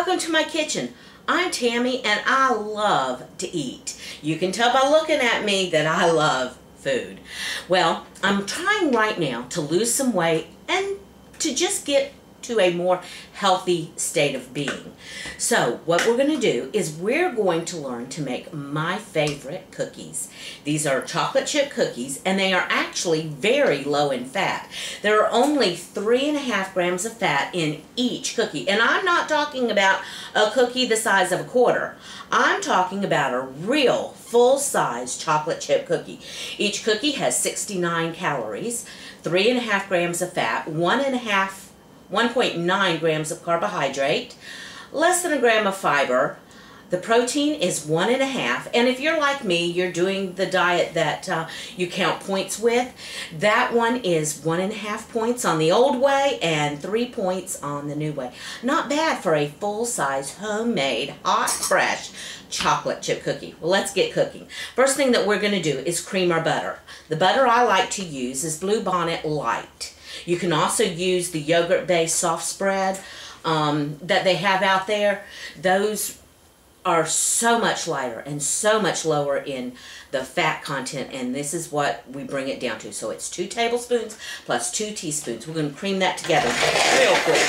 welcome to my kitchen. I'm Tammy and I love to eat. You can tell by looking at me that I love food. Well, I'm trying right now to lose some weight and to just get to a more healthy state of being. So what we're going to do is we're going to learn to make my favorite cookies. These are chocolate chip cookies and they are actually very low in fat. There are only 3.5 grams of fat in each cookie. And I'm not talking about a cookie the size of a quarter. I'm talking about a real full-size chocolate chip cookie. Each cookie has 69 calories, 3.5 grams of fat, 1.9 grams of carbohydrate, less than a gram of fiber. The protein is 1.5, and if you're like me, you're doing the diet that you count points with, that one is 1.5 points on the old way and 3 points on the new way. Not bad for a full-size, homemade, hot, fresh chocolate chip cookie. Well, let's get cooking. First thing that we're going to do is cream our butter. The butter I like to use is Bluebonnet Light. You can also use the yogurt-based soft spread that they have out there. Those are so much lighter and so much lower in the fat content, and this is what we bring it down to. So it's 2 tablespoons plus 2 teaspoons. We're going to cream that together real quick.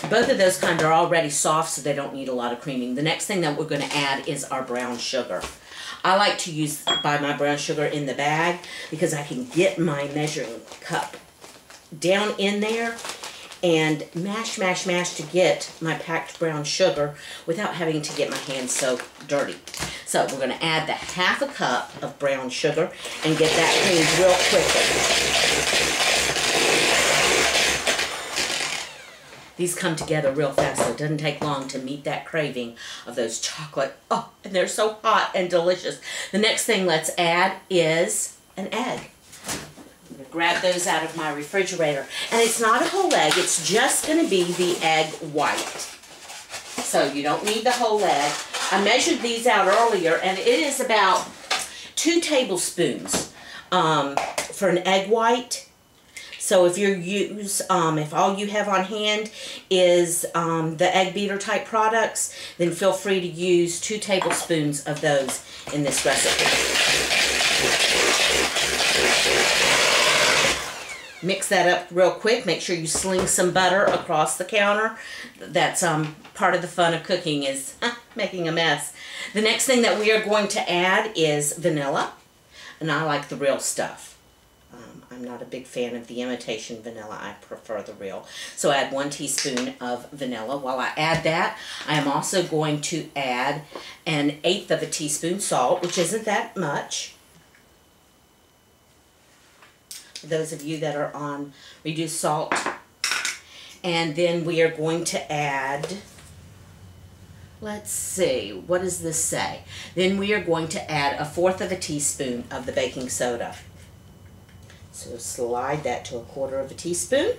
Both of those kind are already soft, so they don't need a lot of creaming. The next thing that we're going to add is our brown sugar. I like to buy my brown sugar in the bag because I can get my measuring cup down in there and mash to get my packed brown sugar without having to get my hands so dirty. So we're going to add the 1/2 cup of brown sugar and get that creamed real quickly. These come together real fast, so it doesn't take long to meet that craving of those chocolate. Oh, and they're so hot and delicious. The next thing let's add is an egg. I'm going to grab those out of my refrigerator. And it's not a whole egg, it's just going to be the egg white. So you don't need the whole egg. I measured these out earlier, and it is about 2 tablespoons for an egg white. So if if all you have on hand is the egg beater type products, then feel free to use 2 tablespoons of those in this recipe. Mix that up real quick. Make sure you sling some butter across the counter. That's part of the fun of cooking is making a mess. The next thing that we are going to add is vanilla, and I like the real stuff. I'm not a big fan of the imitation vanilla. I prefer the real. So add 1 teaspoon of vanilla. While I add that, I am also going to add 1/8 of a teaspoon salt, which isn't that much. For those of you that are on reduced salt. And then we are going to add, let's see, what does this say? Then we are going to add 1/4 of a teaspoon of the baking soda. So slide that to 1/4 of a teaspoon.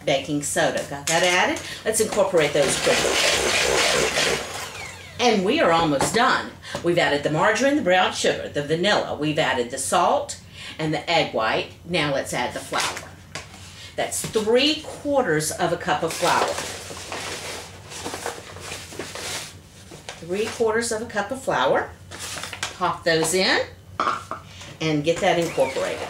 Baking soda. Got that added? Let's incorporate those quickly. And we are almost done. We've added the margarine, the brown sugar, the vanilla. We've added the salt and the egg white. Now let's add the flour. That's 3/4 of a cup of flour. 3/4 of a cup of flour. Pop those in and get that incorporated.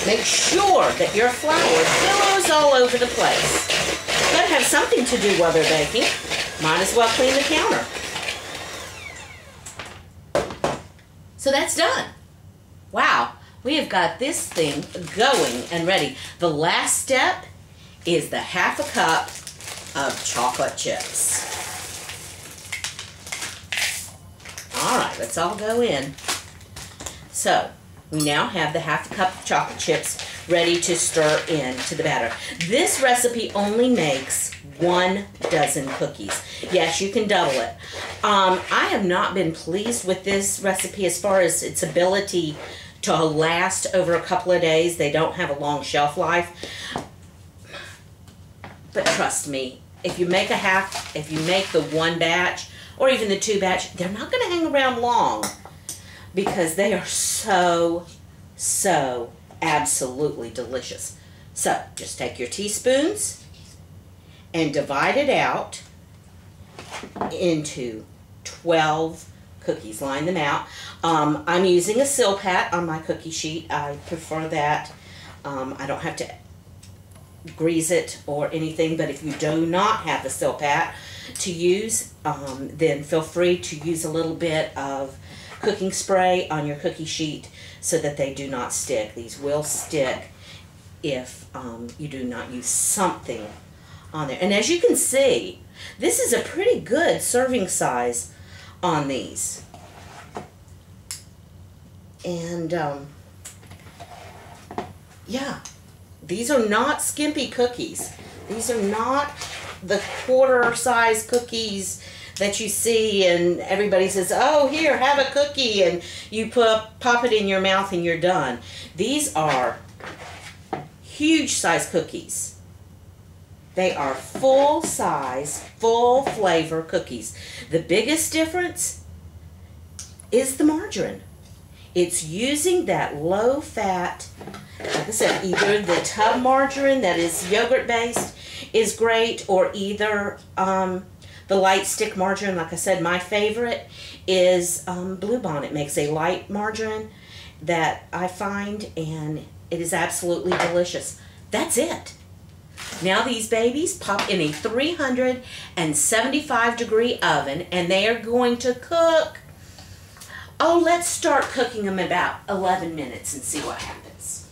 Make sure that your flour billows all over the place. You've got to have something to do while they're baking. Might as well clean the counter. So that's done. Wow, we have got this thing going and ready. The last step is the 1/2 cup of chocolate chips. All right, let's all go in. So, we now have the 1/2 cup of chocolate chips ready to stir into the batter. This recipe only makes 1 dozen cookies. Yes, you can double it. I have not been pleased with this recipe as far as its ability to last over a couple of days. They don't have a long shelf life. But trust me, if you make the 1 batch or even the 2 batch, they're not going to hang around long, because they are so absolutely delicious. So just take your teaspoons and divide it out into 12 cookies. Line them out. I'm using a Silpat on my cookie sheet. I prefer that. I don't have to grease it or anything, but if you do not have the Silpat to use, then feel free to use a little bit of cooking spray on your cookie sheet so that they do not stick. These will stick if you do not use something on there. And as you can see, this is a pretty good serving size on these. And yeah, these are not skimpy cookies. These are not the quarter size cookies that you see and everybody says, oh, here, have a cookie, and you pop it in your mouth and you're done. These are huge size cookies. They are full size, full flavor cookies. The biggest difference is the margarine. It's using that low fat, like I said, either the tub margarine that is yogurt based is great, or either the light stick margarine. Like I said, my favorite is Bluebonnet makes a light margarine that I find, and it is absolutely delicious. That's it. Now these babies pop in a 375-degree oven, and they are going to cook. Oh, let's start cooking them about 11 minutes and see what happens.